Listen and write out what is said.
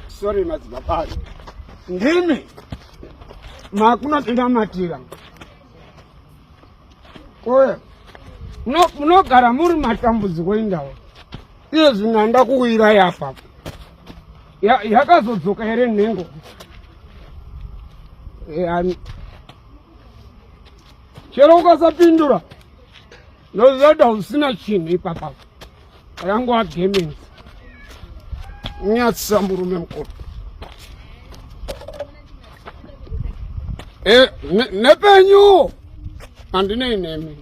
Sorry madzibaba. Ndimi makuna tinamatira. Oya. Munogara muri matambudziko endawo. Iyo zvinanda kuwira yafa. Yakazodzoka here nhengo. Chero ukasapindura. Ndozoda usina chinhu ipapa. Yangu agemenzi. Nyatsa murume mukuru. Nepenyu. Handine inemi.